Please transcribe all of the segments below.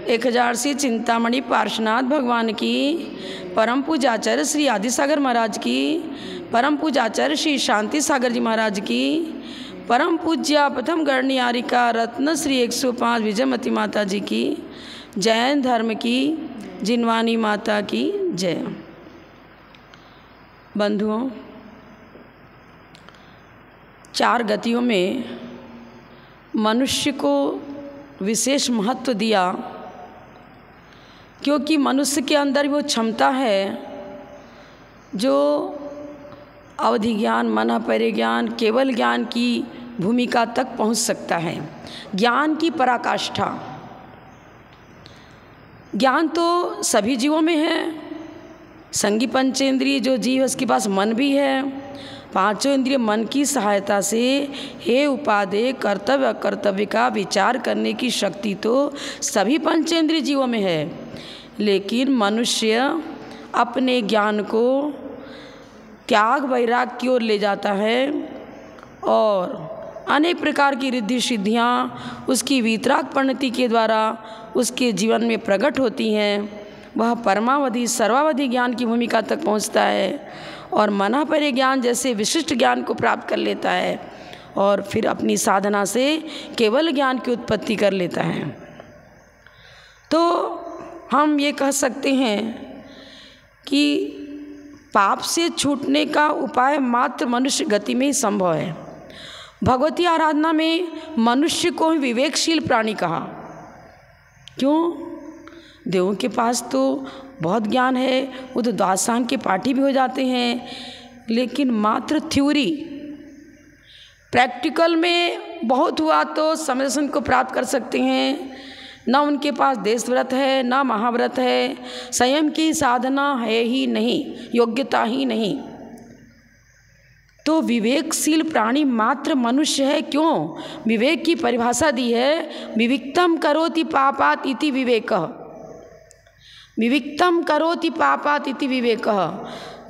1000 श्री चिंतामणि पार्श्वनाथ भगवान की, परम पूजाचार्य श्री आदिसागर महाराज की, परम पूजाचार्य श्री शांति सागर जी महाराज की, परम पूज्या प्रथम गणनियारिका रत्न श्री 105 विजयमती माता जी की, जैन धर्म की जिनवानी माता की जय। बंधुओं, 4 गतियों में मनुष्य को विशेष महत्व दिया, क्योंकि मनुष्य के अंदर वो क्षमता है जो अवधि ज्ञान, मन परिज्ञान, केवल ज्ञान की भूमिका तक पहुंच सकता है। ज्ञान की पराकाष्ठा। ज्ञान तो सभी जीवों में है। संगी पंचेंद्रिय जो जीव है उसके पास मन भी है। 5 इंद्रिय मन की सहायता से हे उपादेय कर्तव्य अकर्तव्य का विचार करने की शक्ति तो सभी पंचेंद्रिय जीवों में है, लेकिन मनुष्य अपने ज्ञान को त्याग वैराग की ओर ले जाता है और अनेक प्रकार की रिद्धि सिद्धियाँ उसकी वीतराग परिणति के द्वारा उसके जीवन में प्रकट होती हैं। वह परमावधि सर्वावधि ज्ञान की भूमिका तक पहुँचता है और मना परे ज्ञान जैसे विशिष्ट ज्ञान को प्राप्त कर लेता है और फिर अपनी साधना से केवल ज्ञान की उत्पत्ति कर लेता है। तो हम ये कह सकते हैं कि पाप से छूटने का उपाय मात्र मनुष्य गति में ही संभव है। भगवती आराधना में मनुष्य को ही विवेकशील प्राणी कहा। क्यों? देवों के पास तो बहुत ज्ञान है, वो तो द्वादशांग के पाठी भी हो जाते हैं, लेकिन मात्र थ्योरी, प्रैक्टिकल में बहुत हुआ तो समदर्शन को प्राप्त कर सकते हैं। न उनके पास देश व्रत है, न महाव्रत है, संयम की साधना है ही नहीं, योग्यता ही नहीं। तो विवेकशील प्राणी मात्र मनुष्य है। क्यों? विवेक की परिभाषा दी है, विविक्तम करोति पापात इति विवेकः। विविक्तम करोति पापात इति विवेकः,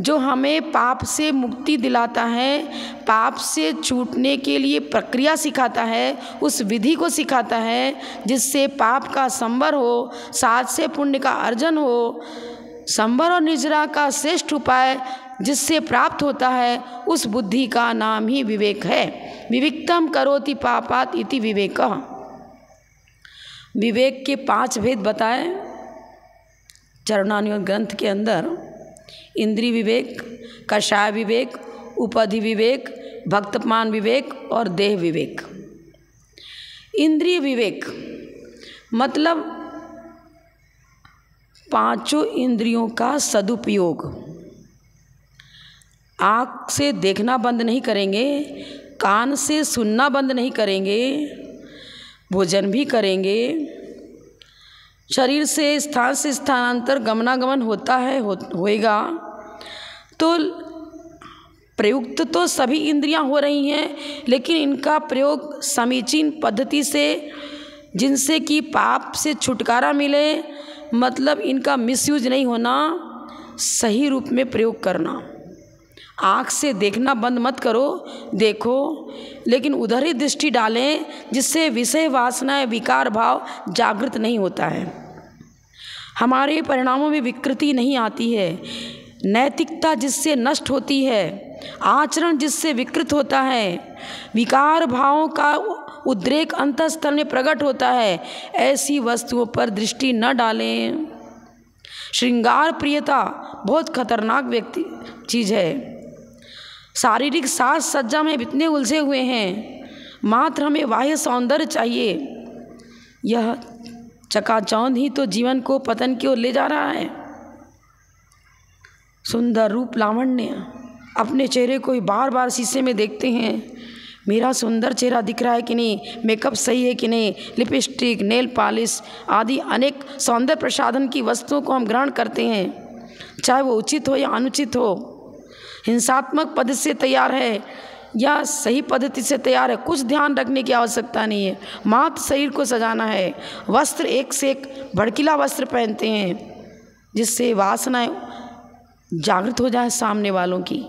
जो हमें पाप से मुक्ति दिलाता है, पाप से छूटने के लिए प्रक्रिया सिखाता है, उस विधि को सिखाता है जिससे पाप का संवर हो, साथ से पुण्य का अर्जन हो। संवर और निर्जरा का श्रेष्ठ उपाय जिससे प्राप्त होता है, उस बुद्धि का नाम ही विवेक है। विविक्तम करोति पापात इति विवेकः। विवेक के 5 भेद बताए चरणान्योन ग्रंथ के अंदर। इंद्रिय विवेक, कषाय विवेक, उपधि विवेक, भक्तमान विवेक और देह विवेक। इंद्रिय विवेक मतलब 5 इंद्रियों का सदुपयोग। आँख से देखना बंद नहीं करेंगे, कान से सुनना बंद नहीं करेंगे, भोजन भी करेंगे, शरीर से स्थान से स्थानांतर गमनागमन होता है, होएगा। तो प्रयुक्त तो सभी इंद्रियां हो रही हैं, लेकिन इनका प्रयोग समीचीन पद्धति से, जिनसे कि पाप से छुटकारा मिले, मतलब इनका मिसयूज नहीं होना, सही रूप में प्रयोग करना। आँख से देखना बंद मत करो, देखो, लेकिन उधर ही दृष्टि डालें जिससे विषय वासनाएं विकार भाव जागृत नहीं होता है, हमारे परिणामों में विकृति नहीं आती है, नैतिकता जिससे नष्ट होती है, आचरण जिससे विकृत होता है, विकार भावों का उद्रेक अंतःस्थल में प्रकट होता है, ऐसी वस्तुओं पर दृष्टि न डालें। श्रृंगार प्रियता बहुत खतरनाक चीज़ है। शारीरिक साज सज्जा में इतने उलझे हुए हैं, मात्र हमें बाह्य सौंदर्य चाहिए। यह चकाचौंध ही तो जीवन को पतन की ओर ले जा रहा है। सुंदर रूप लावण्य, अपने चेहरे को बार बार शीशे में देखते हैं, मेरा सुंदर चेहरा दिख रहा है कि नहीं, मेकअप सही है कि नहीं, लिपस्टिक, नेल पॉलिश आदि अनेक सौंदर्य प्रसाधन की वस्तुओं को हम ग्रहण करते हैं, चाहे वो उचित हो या अनुचित हो, हिंसात्मक पद्धति से तैयार है या सही पद्धति से तैयार है, कुछ ध्यान रखने की आवश्यकता नहीं है, मात्र शरीर को सजाना है। वस्त्र एक से एक भड़कीला वस्त्र पहनते हैं जिससे वासनाएं जागृत हो जाए सामने वालों की।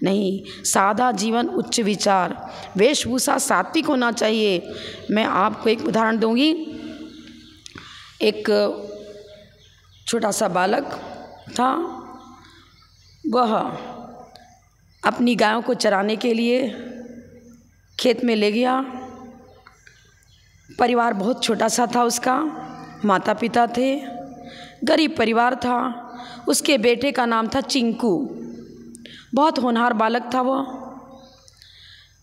नहीं, सादा जीवन, उच्च विचार, वेशभूषा सात्विक होना चाहिए। मैं आपको एक उदाहरण दूंगी एक छोटा सा बालक था। वह अपनी गायों को चराने के लिए खेत में ले गया। परिवार बहुत छोटा सा था उसका, माता पिता थे, गरीब परिवार था। उसके बेटे का नाम था चिंकू। बहुत होनहार बालक था वो,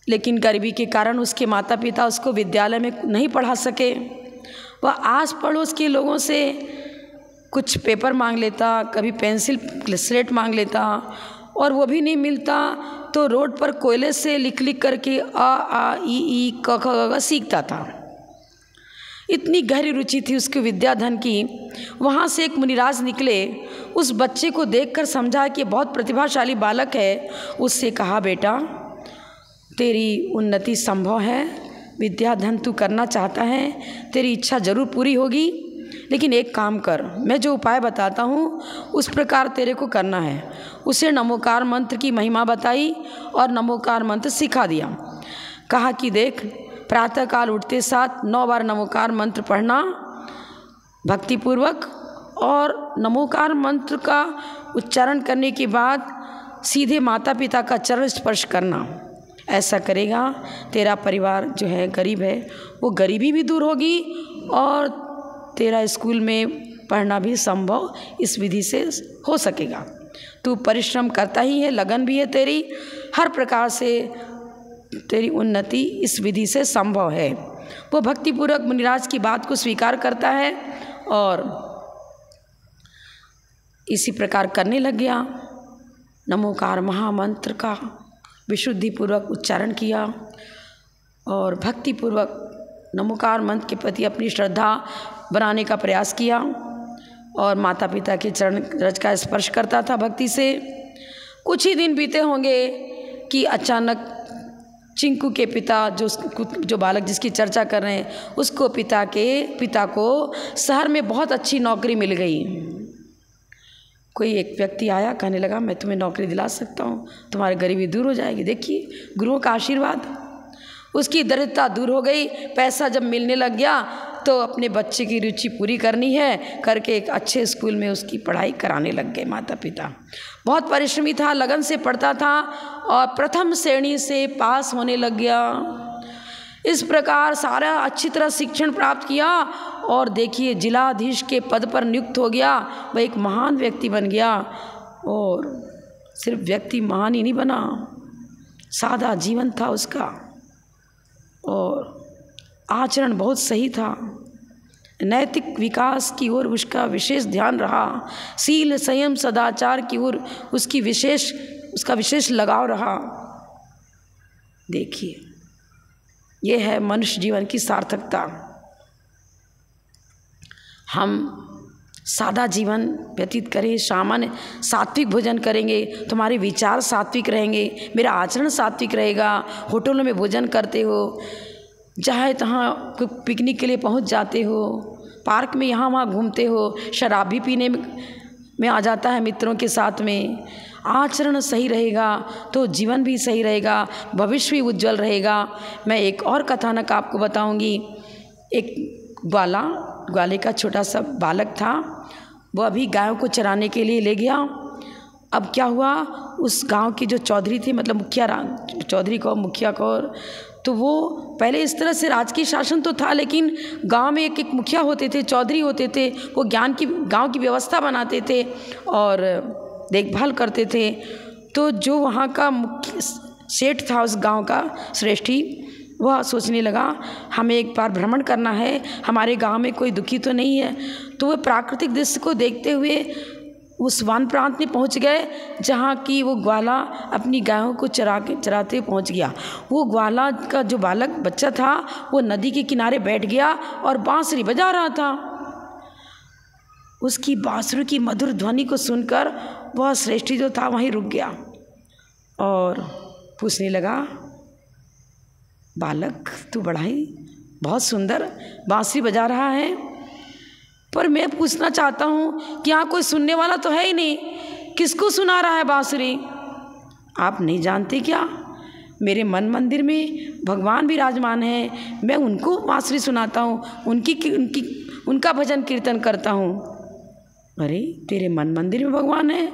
लेकिन गरीबी के कारण उसके माता पिता उसको विद्यालय में नहीं पढ़ा सके। वह आस पड़ोस के लोगों से कुछ पेपर मांग लेता, कभी पेंसिल स्लेट मांग लेता, और वो भी नहीं मिलता तो रोड पर कोयले से लिख लिख करके आ ई क ख ग सीखता था। इतनी गहरी रुचि थी उसकी विद्याधन की। वहाँ से एक मुनिराज निकले। उस बच्चे को देखकर समझा कि बहुत प्रतिभाशाली बालक है। उससे कहा, बेटा तेरी उन्नति संभव है, विद्याधन तू करना चाहता है, तेरी इच्छा ज़रूर पूरी होगी, लेकिन एक काम कर, मैं जो उपाय बताता हूँ उस प्रकार तेरे को करना है। उसे नमोकार मंत्र की महिमा बताई और नमोकार मंत्र सिखा दिया। कहा कि देख, प्रातःकाल उठते साथ 9 बार नमोकार मंत्र पढ़ना भक्तिपूर्वक, और नमोकार मंत्र का उच्चारण करने के बाद सीधे माता पिता का चरण स्पर्श करना। ऐसा करेगा तेरा परिवार जो है गरीब है, वो गरीबी भी दूर होगी और तेरा स्कूल में पढ़ना भी संभव इस विधि से हो सकेगा। तू परिश्रम करता ही है, लगन भी है तेरी, हर प्रकार से तेरी उन्नति इस विधि से संभव है। वो भक्तिपूर्वक मुनिराज की बात को स्वीकार करता है और इसी प्रकार करने लग गया। नमोकार महामंत्र का विशुद्धिपूर्वक उच्चारण किया और भक्तिपूर्वक नमोकार मंत्र के प्रति अपनी श्रद्धा बनाने का प्रयास किया और माता पिता के चरण रज का स्पर्श करता था भक्ति से। कुछ ही दिन बीते होंगे कि अचानक चिंकू के पिता, जो बालक जिसकी चर्चा कर रहे हैं, उसको पिता को शहर में बहुत अच्छी नौकरी मिल गई। कोई एक व्यक्ति आया, कहने लगा, मैं तुम्हें नौकरी दिला सकता हूँ, तुम्हारी गरीबी दूर हो जाएगी। देखिए गुरुओं का आशीर्वाद। उसकी दरिद्रता दूर हो गई। पैसा जब मिलने लग गया तो अपने बच्चे की रुचि पूरी करनी है करके एक अच्छे स्कूल में उसकी पढ़ाई कराने लग गए माता पिता। बहुत परिश्रमी था, लगन से पढ़ता था और प्रथम श्रेणी से पास होने लग गया। इस प्रकार सारा अच्छी तरह शिक्षण प्राप्त किया और देखिए जिलाधीश के पद पर नियुक्त हो गया। वह एक महान व्यक्ति बन गया। और सिर्फ व्यक्ति महान ही नहीं बना, सादा जीवन था उसका और आचरण बहुत सही था। नैतिक विकास की ओर उसका विशेष ध्यान रहा। शील, संयम, सदाचार की ओर उसका विशेष लगाव रहा। देखिए, यह है मनुष्य जीवन की सार्थकता। हम सादा जीवन व्यतीत करें, सामान्य सात्विक भोजन करेंगे, तुम्हारे विचार सात्विक रहेंगे, मेरा आचरण सात्विक रहेगा। होटलों में भोजन करते हो, जहाँ तहाँ पिकनिक के लिए पहुँच जाते हो, पार्क में यहाँ वहाँ घूमते हो, शराब भी पीने में आ जाता है मित्रों के साथ में। आचरण सही रहेगा तो जीवन भी सही रहेगा, भविष्य भी उज्जवल रहेगा। मैं एक और कथानक आपको बताऊंगी। एक ग्वाले का छोटा सा बालक था। वह अभी गायों को चराने के लिए ले गया। अब क्या हुआ, उस गांव की जो चौधरी थी, मतलब मुखिया कौर, तो वो पहले इस तरह से राजकीय शासन तो था, लेकिन गांव में एक मुखिया होते थे, चौधरी होते थे। वो गांव की व्यवस्था बनाते थे और देखभाल करते थे। तो जो वहाँ का मुख्य सेठ था उस गांव का, श्रेष्ठी, वह सोचने लगा हमें एक बार भ्रमण करना है, हमारे गांव में कोई दुखी तो नहीं है। तो वह प्राकृतिक दृश्य को देखते हुए उस वन प्रांत में पहुंच गए जहाँ की वो ग्वाला अपनी गायों को चराते पहुंच गया। वो ग्वाला का जो बच्चा था वो नदी के किनारे बैठ गया और बांसुरी बजा रहा था। उसकी बांसुरी की मधुर ध्वनि को सुनकर वह श्रेष्ठी जो था वहीं रुक गया और पूछने लगा, बालक तू बड़ा ही बहुत सुंदर बांसुरी बजा रहा है, पर मैं पूछना चाहता हूँ कि यहाँ कोई सुनने वाला तो है ही नहीं, किसको सुना रहा है बांसुरी? आप नहीं जानते क्या, मेरे मन मंदिर में भगवान विराजमान है, मैं उनको बांसुरी सुनाता हूँ, उनकी उनका भजन कीर्तन करता हूँ। अरे तेरे मन मंदिर में भगवान है?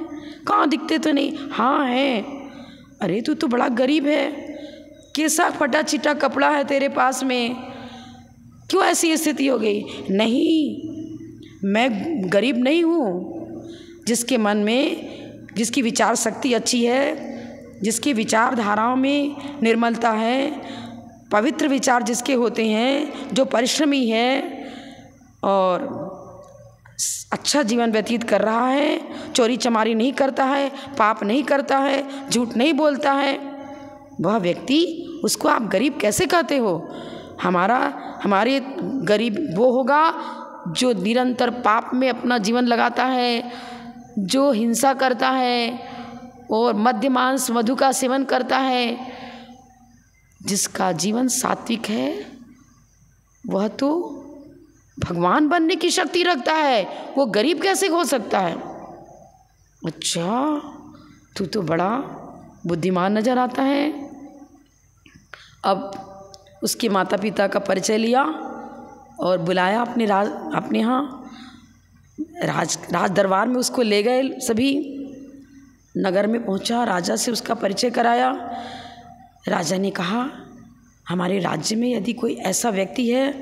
कहाँ दिखते तो नहीं। हाँ है। अरे तू तो बड़ा गरीब है, कैसा फटा चिटा कपड़ा है तेरे पास में, क्यों ऐसी स्थिति हो गई? नहीं, मैं गरीब नहीं हूँ। जिसके मन में, जिसकी विचार शक्ति अच्छी है, जिसकी विचारधाराओं में निर्मलता है, पवित्र विचार जिसके होते हैं, जो परिश्रमी है और अच्छा जीवन व्यतीत कर रहा है, चोरी चमारी नहीं करता है, पाप नहीं करता है, झूठ नहीं बोलता है, वह व्यक्ति, उसको आप गरीब कैसे कहते हो? हमारे गरीब वो होगा जो निरंतर पाप में अपना जीवन लगाता है, जो हिंसा करता है और मद्य मांस मधु का सेवन करता है। जिसका जीवन सात्विक है वह तो भगवान बनने की शक्ति रखता है, वो गरीब कैसे हो सकता है? अच्छा, तू तो बड़ा बुद्धिमान नजर आता है। अब उसके माता पिता का परिचय लिया और बुलाया अपने यहाँ राज दरबार में, उसको ले गए। सभी नगर में पहुँचा, राजा से उसका परिचय कराया। राजा ने कहा, हमारे राज्य में यदि कोई ऐसा व्यक्ति है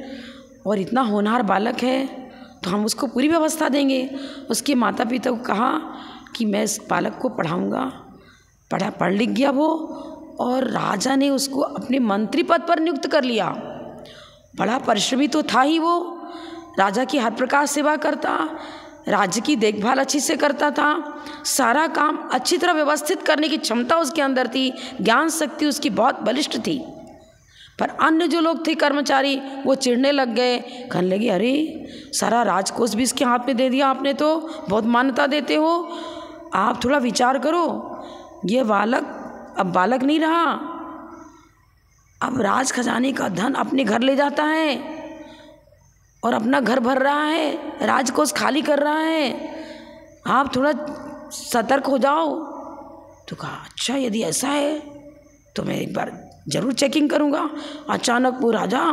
और इतना होनहार बालक है तो हम उसको पूरी व्यवस्था देंगे। उसके माता पिता को कहा कि मैं इस बालक को पढ़ाऊँगा। पढ़ लिख गया वो, और राजा ने उसको अपने मंत्री पद पर नियुक्त कर लिया। बड़ा परिश्रमी तो था ही वो, राजा की हर प्रकार सेवा करता, राज्य की देखभाल अच्छी से करता था, सारा काम अच्छी तरह व्यवस्थित करने की क्षमता उसके अंदर थी, ज्ञान शक्ति उसकी बहुत बलिष्ठ थी। पर अन्य जो लोग थे कर्मचारी, वो चिढ़ने लग गए, कहने लगे, अरे सारा राजकोष भी इसके हाथ में दे दिया आपने, तो बहुत मान्यता देते हो, आप थोड़ा विचार करो। ये बालक अब बालक नहीं रहा, अब राज खजाने का धन अपने घर ले जाता है और अपना घर भर रहा है, राजकोष खाली कर रहा है, आप थोड़ा सतर्क हो जाओ। तो कहा, अच्छा यदि ऐसा है तो मैं एक बार ज़रूर चेकिंग करूँगा। अचानक वो राजा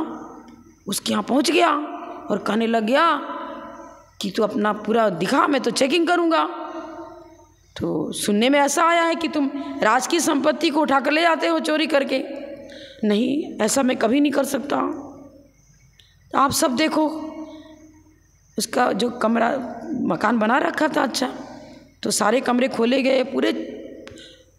उसके यहाँ पहुँच गया और कहने लग गया कि तू अपना पूरा दिखा, मैं तो चेकिंग करूँगा। तो सुनने में ऐसा आया है कि तुम राज की संपत्ति को उठा कर ले जाते हो चोरी करके। नहीं, ऐसा मैं कभी नहीं कर सकता। आप सब देखो, उसका जो कमरा मकान बना रखा था, अच्छा, तो सारे कमरे खोले गए, पूरे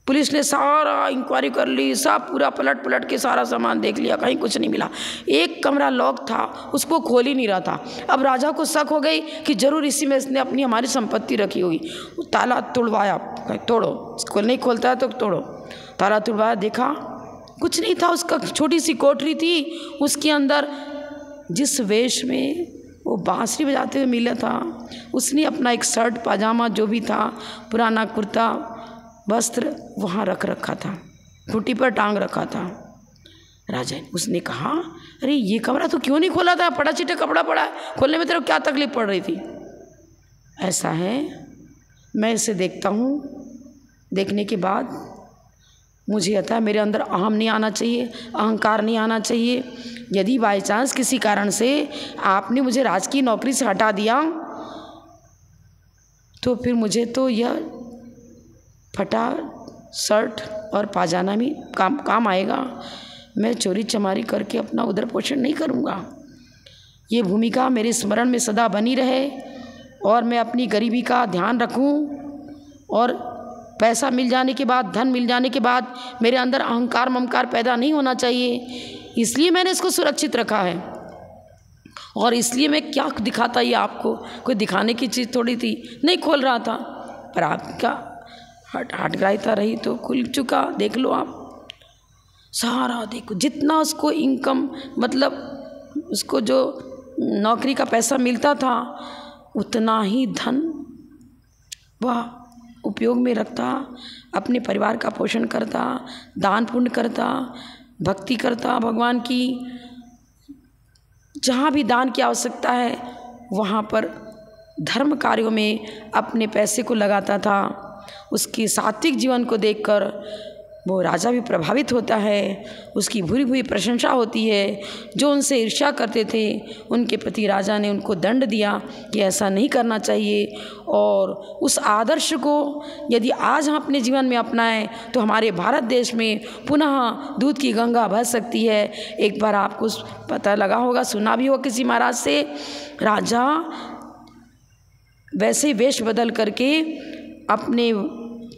पुलिस ने सारा इंक्वायरी कर ली, सब पूरा पलट के सारा सामान देख लिया, कहीं कुछ नहीं मिला। एक कमरा लॉक था, उसको खोल ही नहीं रहा था। अब राजा को शक हो गई कि जरूर इसी में इसने अपनी हमारी संपत्ति रखी होगी। ताला तुड़वाया, तोड़ो, इसको नहीं खोलता है तो तोड़ो। ताला तुड़वाया, देखा कुछ नहीं था, उसका छोटी सी कोठरी थी, उसके अंदर जिस वेश में वो बांसुरी बजाते हुए मिला था, उसने अपना एक शर्ट पाजामा जो भी था, पुराना कुर्ता वस्त्र वहाँ रख रखा था, खूंटी पर टांग रखा था। राजा ने, उसने कहा, अरे ये कमरा तो क्यों नहीं खोला था, फटा चिटा कपड़ा पड़ा है, खोलने में तेरे को क्या तकलीफ पड़ रही थी? ऐसा है, मैं इसे देखता हूँ, देखने के बाद मुझे आता है मेरे अंदर अहम नहीं आना चाहिए, अहंकार नहीं आना चाहिए। यदि बाई चांस किसी कारण से आपने मुझे राज की नौकरी से हटा दिया तो फिर मुझे तो यह फटा शर्ट और पाजामा भी काम आएगा। मैं चोरी चमारी करके अपना उदर पोषण नहीं करूँगा। ये भूमिका मेरे स्मरण में सदा बनी रहे और मैं अपनी गरीबी का ध्यान रखूँ, और पैसा मिल जाने के बाद, धन मिल जाने के बाद मेरे अंदर अहंकार ममकार पैदा नहीं होना चाहिए। इसलिए मैंने इसको सुरक्षित रखा है। और इसलिए मैं क्या दिखाता, ये आपको कोई दिखाने की चीज़ थोड़ी थी, नहीं खोल रहा था, पर आपका हटग्राहिता रही तो खुल चुका। देख लो आप, सारा देखो, जितना उसको इनकम, मतलब उसको जो नौकरी का पैसा मिलता था, उतना ही धन वह उपयोग में रखता, अपने परिवार का पोषण करता, दान पुण्य करता, भक्ति करता भगवान की। जहाँ भी दान की आवश्यकता है वहाँ पर धर्म कार्यों में अपने पैसे को लगाता था। उसके सात्विक जीवन को देखकर वो राजा भी प्रभावित होता है, उसकी भूरी भूरी प्रशंसा होती है। जो उनसे ईर्ष्या करते थे उनके प्रति राजा ने उनको दंड दिया कि ऐसा नहीं करना चाहिए, और उस आदर्श को यदि आज हम अपने जीवन में अपनाएं तो हमारे भारत देश में पुनः दूध की गंगा बह सकती है। एक बार आपको पता लगा होगा, सुना भी होगा किसी महाराज से, राजा वैसे वेश बदल करके अपने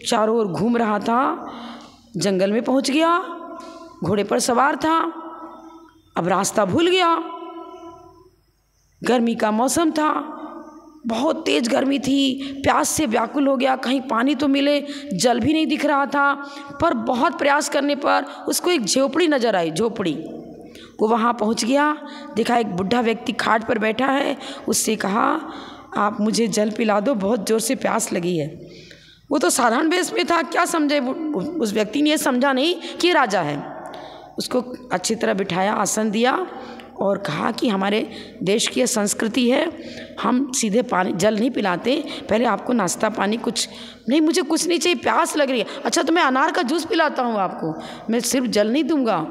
चारों ओर घूम रहा था, जंगल में पहुंच गया, घोड़े पर सवार था, अब रास्ता भूल गया। गर्मी का मौसम था, बहुत तेज गर्मी थी, प्यास से व्याकुल हो गया, कहीं पानी तो मिले, जल भी नहीं दिख रहा था। पर बहुत प्रयास करने पर उसको एक झोपड़ी नजर आई, झोपड़ी। वो वहाँ पहुँच गया, देखा एक बुढ़ा व्यक्ति खाट पर बैठा है, उससे कहा आप मुझे जल पिला दो, बहुत ज़ोर से प्यास लगी है। वो तो साधारण वेश में था, क्या समझे, उस व्यक्ति ने ये समझा नहीं कि राजा है। उसको अच्छी तरह बिठाया, आसन दिया और कहा कि हमारे देश की यह संस्कृति है, हम सीधे पानी जल नहीं पिलाते, पहले आपको नाश्ता पानी कुछ नहीं, मुझे कुछ नहीं चाहिए, प्यास लग रही है। अच्छा तो मैं अनार का जूस पिलाता हूँ आपको, मैं सिर्फ जल नहीं दूंगा।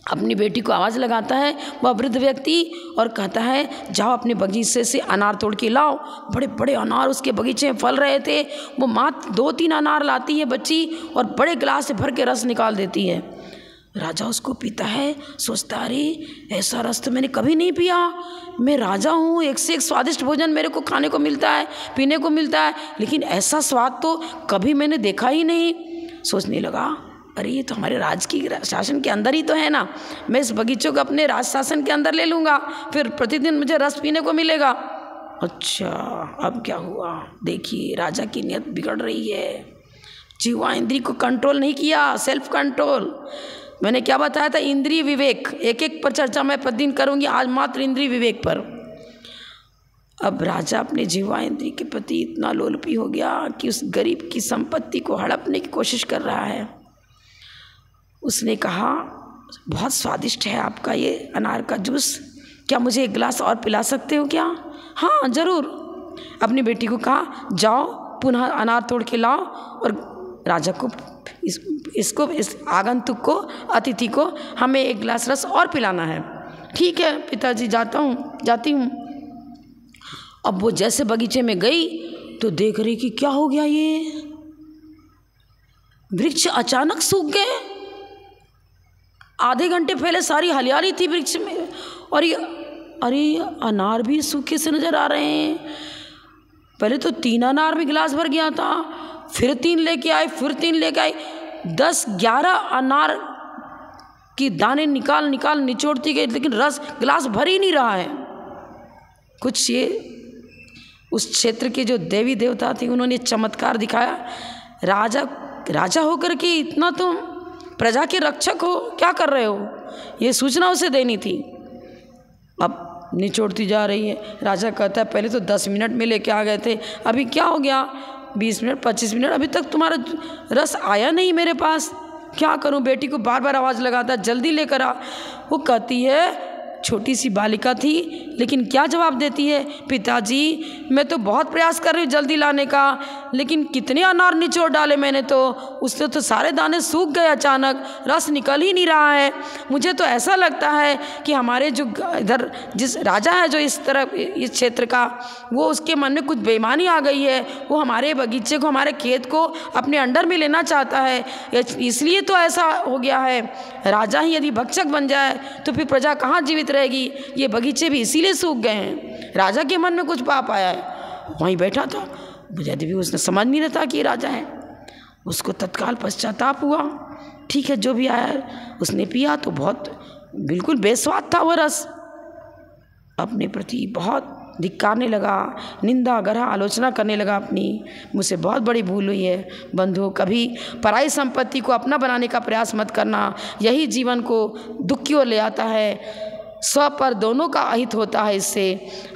अपनी बेटी को आवाज़ लगाता है वह वृद्ध व्यक्ति और कहता है जाओ अपने बगीचे से अनार तोड़ के लाओ। बड़े बड़े अनार उसके बगीचे में फल रहे थे। वो मात्र 2-3 अनार लाती है बच्ची और बड़े गिलास से भर के रस निकाल देती है। राजा उसको पीता है, सोचता अरे ऐसा रस तो मैंने कभी नहीं पिया, मैं राजा हूँ, एक से एक स्वादिष्ट भोजन मेरे को खाने को मिलता है, पीने को मिलता है, लेकिन ऐसा स्वाद तो कभी मैंने देखा ही नहीं। सोचने लगा अरे ये तो हमारे राज की शासन के अंदर ही तो है ना, मैं इस बगीचों को अपने राज शासन के अंदर ले लूँगा, फिर प्रतिदिन मुझे रस पीने को मिलेगा। अच्छा अब क्या हुआ, देखिए राजा की नीयत बिगड़ रही है, जीवा इंद्रिय को कंट्रोल नहीं किया, सेल्फ कंट्रोल। मैंने क्या बताया था, इंद्रिय विवेक, एक एक पर चर्चा मैं प्रतिदिन करूँगी, आज मात्र इंद्रिय विवेक पर। अब राजा अपने जीवा इंद्रिय के प्रति इतना लोलुपी हो गया कि उस गरीब की संपत्ति को हड़पने की कोशिश कर रहा है। उसने कहा बहुत स्वादिष्ट है आपका ये अनार का जूस, क्या मुझे एक गिलास और पिला सकते हो क्या? हाँ ज़रूर। अपनी बेटी को कहा जाओ पुनः अनार तोड़ के लाओ और राजा को इस आगंतुक को, अतिथि को हमें एक गिलास रस और पिलाना है। ठीक है पिताजी, जाती हूँ। अब वो जैसे बगीचे में गई तो देख रही कि क्या हो गया, ये वृक्ष अचानक सूख गए। आधे घंटे पहले सारी हरियाली थी वृक्ष में और ये अरे अनार भी सूखे से नज़र आ रहे हैं। पहले तो 3 अनार में गिलास भर गया था, फिर 3 लेके आए, फिर 3 लेके आए, 10-11 अनार की दाने निकाल निचोड़ती गई, लेकिन रस गिलास भर ही नहीं रहा है। कुछ ये उस क्षेत्र के जो देवी देवता थे उन्होंने चमत्कार दिखाया। राजा होकर के इतना तुम प्रजा के रक्षक हो, क्या कर रहे हो, ये सूचना उसे देनी थी। अब निचोड़ती जा रही है। राजा कहता है पहले तो 10 मिनट में लेके आ गए थे, अभी क्या हो गया 20 मिनट 25 मिनट, अभी तक तुम्हारा रस आया नहीं मेरे पास, क्या करूं? बेटी को बार बार आवाज़ लगाता है जल्दी लेकर आ। वो कहती है, छोटी सी बालिका थी लेकिन क्या जवाब देती है, पिताजी मैं तो बहुत प्रयास कर रही हूँ जल्दी लाने का, लेकिन कितने अनार निचोड़ डाले मैंने, तो उससे तो सारे दाने सूख गए, अचानक रस निकल ही नहीं रहा है। मुझे तो ऐसा लगता है कि हमारे जो इधर जिस राजा है जो इस तरफ इस क्षेत्र का, वो उसके मन में कुछ बेईमानी आ गई है, वो हमारे बगीचे को, हमारे खेत को अपने अंडर में लेना चाहता है, इसलिए तो ऐसा हो गया है। राजा ही यदि भक्षक बन जाए तो फिर प्रजा कहाँ जीवित रहेगी? ये बगीचे भी इसीलिए सूख गए हैं। राजा के मन में कुछ पाप आया है। वहीं बैठा था, यदि भी उसने समझ नहीं रहता कि राजा है, उसको तत्काल पश्चाताप हुआ। ठीक है जो भी आया उसने पिया तो बहुत बिल्कुल बेस्वाद था वो रस। अपने प्रति बहुत धिक्कारने लगा, निंदा गरह आलोचना करने लगा अपनी, मुझसे बहुत बड़ी भूल हुई है। बंधुओं, कभी पराई संपत्ति को अपना बनाने का प्रयास मत करना, यही जीवन को दुख की ओर ले आता है। स्व पर दोनों का अहित होता है। इससे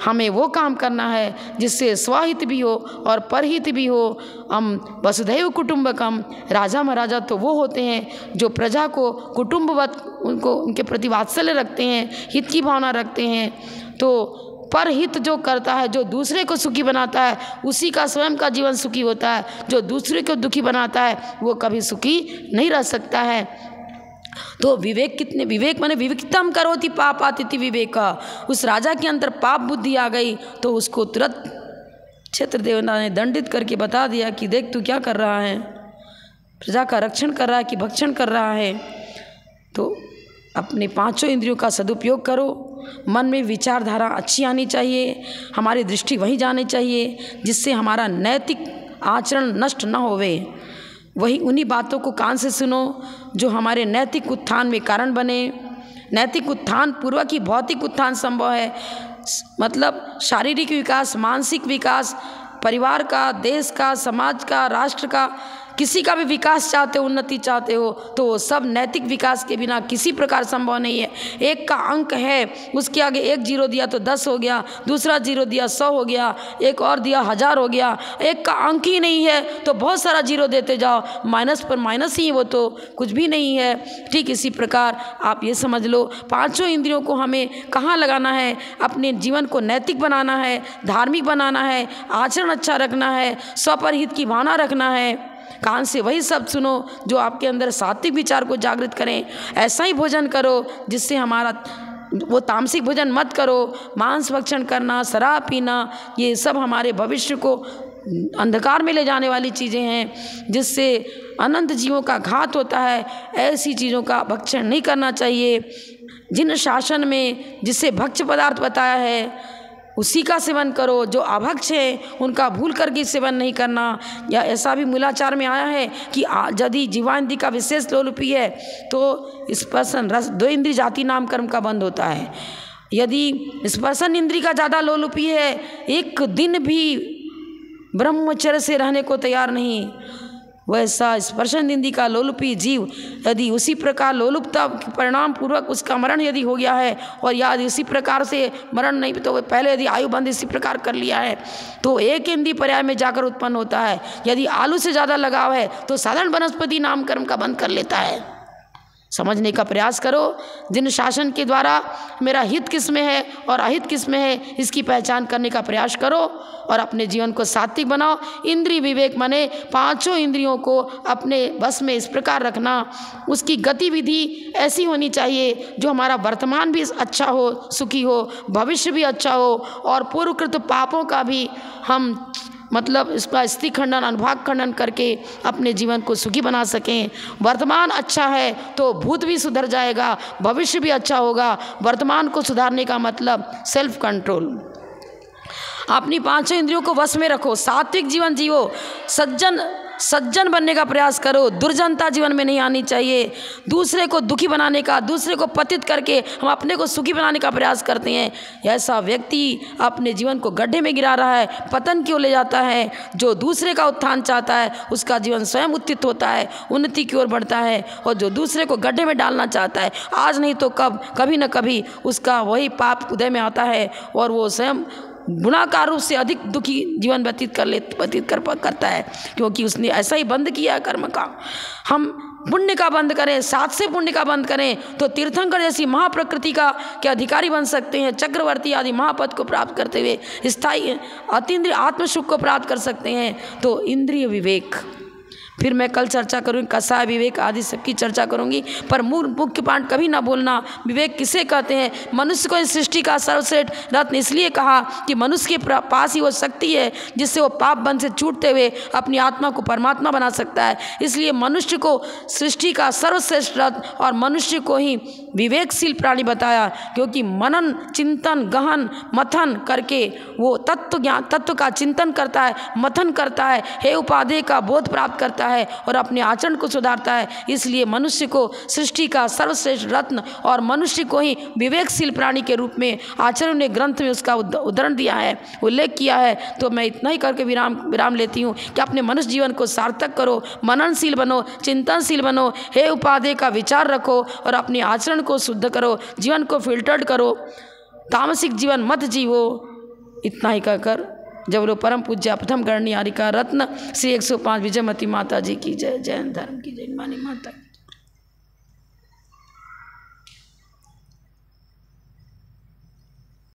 हमें वो काम करना है जिससे स्वहित भी हो और परहित भी हो। हम वसुधैव कुटुंबकम, राजा महाराजा तो वो होते हैं जो प्रजा को कुटुंबवत उनको उनके प्रति वात्सल्य रखते हैं, हित की भावना रखते हैं। तो परहित जो करता है, जो दूसरे को सुखी बनाता है, उसी का स्वयं का जीवन सुखी होता है। जो दूसरे को दुखी बनाता है वो कभी सुखी नहीं रह सकता है। तो विवेक माने विविक्तम करोति पापातिथि विवेक। उस राजा के अंदर पाप बुद्धि आ गई तो उसको तुरंत क्षेत्र देवता ने दंडित करके बता दिया कि देख तू क्या कर रहा है, प्रजा का रक्षण कर रहा है कि भक्षण कर रहा है। तो अपने पांचों इंद्रियों का सदुपयोग करो। मन में विचारधारा अच्छी आनी चाहिए, हमारी दृष्टि वहीं जानी चाहिए जिससे हमारा नैतिक आचरण नष्ट न होवे। वही उन्हीं बातों को कान से सुनो जो हमारे नैतिक उत्थान में कारण बने। नैतिक उत्थान पूर्वक ही भौतिक उत्थान संभव है। मतलब शारीरिक विकास, मानसिक विकास, परिवार का, देश का, समाज का, राष्ट्र का, किसी का भी विकास चाहते हो, उन्नति चाहते हो, तो वो सब नैतिक विकास के बिना किसी प्रकार संभव नहीं है। एक का अंक है, उसके आगे एक जीरो दिया तो 10 हो गया, दूसरा जीरो दिया 100 हो गया, एक और दिया 1000 हो गया। एक का अंक ही नहीं है तो बहुत सारा जीरो देते जाओ, माइनस पर माइनस ही, वो तो कुछ भी नहीं है। ठीक इसी प्रकार आप ये समझ लो, पांचों इंद्रियों को हमें कहाँ लगाना है? अपने जीवन को नैतिक बनाना है, धार्मिक बनाना है, आचरण अच्छा रखना है, स्वपरहित की भावना रखना है। कान से वही शब्द सुनो जो आपके अंदर सात्विक विचार को जागृत करें। ऐसा ही भोजन करो जिससे हमारा वो तामसिक भोजन मत करो, मांस भक्षण करना, शराब पीना, ये सब हमारे भविष्य को अंधकार में ले जाने वाली चीज़ें हैं जिससे अनंत जीवों का घात होता है। ऐसी चीज़ों का भक्षण नहीं करना चाहिए। जिन शासन में जिसे भक्ष्य पदार्थ बताया है उसी का सेवन करो। जो अभक्ष है उनका भूल करके सेवन नहीं करना। या ऐसा भी मूलाचार में आया है कि यदि जीवांद्री का विशेष लोलुपी है तो स्पर्शन रस 2 इंद्रिय जाति नाम कर्म का बंद होता है। यदि स्पर्शन इंद्री का ज़्यादा लोलुपी है, एक दिन भी ब्रह्मचर्य से रहने को तैयार नहीं, वैसा स्पर्शन इंद्री का लोलुपी जीव यदि उसी प्रकार लोलुपता परिणाम पूर्वक उसका मरण यदि हो गया है और या इसी प्रकार से मरण नहीं तो पहले यदि आयु बंध इसी प्रकार कर लिया है तो एक इंद्री पर्याय में जाकर उत्पन्न होता है। यदि आलू से ज़्यादा लगाव है तो साधारण वनस्पति नाम कर्म का बंद कर लेता है। समझने का प्रयास करो। जिन शासन के द्वारा मेरा हित किस में है और अहित किस में है इसकी पहचान करने का प्रयास करो और अपने जीवन को सात्विक बनाओ। इंद्रिय विवेक माने पांचों इंद्रियों को अपने बस में इस प्रकार रखना, उसकी गतिविधि ऐसी होनी चाहिए जो हमारा वर्तमान भी अच्छा हो, सुखी हो, भविष्य भी अच्छा हो और पूर्वकृत पापों का भी हम मतलब इसका स्थिति खंडन, अनुभाग खंडन करके अपने जीवन को सुखी बना सकें। वर्तमान अच्छा है तो भूत भी सुधर जाएगा, भविष्य भी अच्छा होगा। वर्तमान को सुधारने का मतलब सेल्फ कंट्रोल। अपनी पांचों इंद्रियों को वश में रखो, सात्विक जीवन जियो, सज्जन बनने का प्रयास करो। दुर्जनता जीवन में नहीं आनी चाहिए। दूसरे को दुखी बनाने का, दूसरे को पतित करके हम अपने को सुखी बनाने का प्रयास करते हैं। ऐसा व्यक्ति अपने जीवन को गड्ढे में गिरा रहा है, पतन की ओर ले जाता है। जो दूसरे का उत्थान चाहता है उसका जीवन स्वयं उत्थित होता है, उन्नति की ओर बढ़ता है। और जो दूसरे को गड्ढे में डालना चाहता है आज नहीं तो कभी न कभी उसका वही पाप उदय में आता है और वो स्वयं गुणाकार रूप से अधिक दुखी जीवन व्यतीत करता है क्योंकि उसने ऐसा ही बंद किया कर्म का। हम पुण्य का बंद करें, साथ से पुण्य का बंद करें तो तीर्थंकर जैसी महाप्रकृति का के अधिकारी बन सकते हैं। चक्रवर्ती आदि महापद को प्राप्त करते हुए स्थायी अतीन्द्रिय आत्मसुख को प्राप्त कर सकते हैं। तो इंद्रिय विवेक फिर मैं कल चर्चा करूँगी, कसाय विवेक आदि सबकी चर्चा करूँगी। पर मुख्य पाठ कभी ना भूलना, विवेक किसे कहते हैं। मनुष्य को इस सृष्टि का सर्वश्रेष्ठ रत्न इसलिए कहा कि मनुष्य के पास ही वो शक्ति है जिससे वो पाप बंध से छूटते हुए अपनी आत्मा को परमात्मा बना सकता है। इसलिए मनुष्य को सृष्टि का सर्वश्रेष्ठ रत्न और मनुष्य को ही विवेकशील प्राणी बताया क्योंकि मनन, चिंतन, गहन मथन करके वो तत्व का चिंतन करता है, मथन करता है, हे उपादेय का बोध प्राप्त करता है और अपने आचरण को सुधारता है। इसलिए मनुष्य को सृष्टि का सर्वश्रेष्ठ रत्न और मनुष्य को ही विवेकशील प्राणी के रूप में आचार्यों ने ग्रंथ में उसका उदाहरण दिया है, उल्लेख किया है। तो मैं इतना ही करके विराम लेती हूँ कि अपने मनुष्य जीवन को सार्थक करो, मननशील बनो, चिंतनशील बनो, हे उपादेय का विचार रखो और अपने आचरण को शुद्ध करो, जीवन को फिल्टर्ड करो, तामसिक जीवन मत जीवो। इतना ही कहकर जब लो परम पूज्य प्रथम गणनीय हरिका रत्न श्री 105 विजयमती माता जी की जय। जैन धर्म की जय। मानी माता।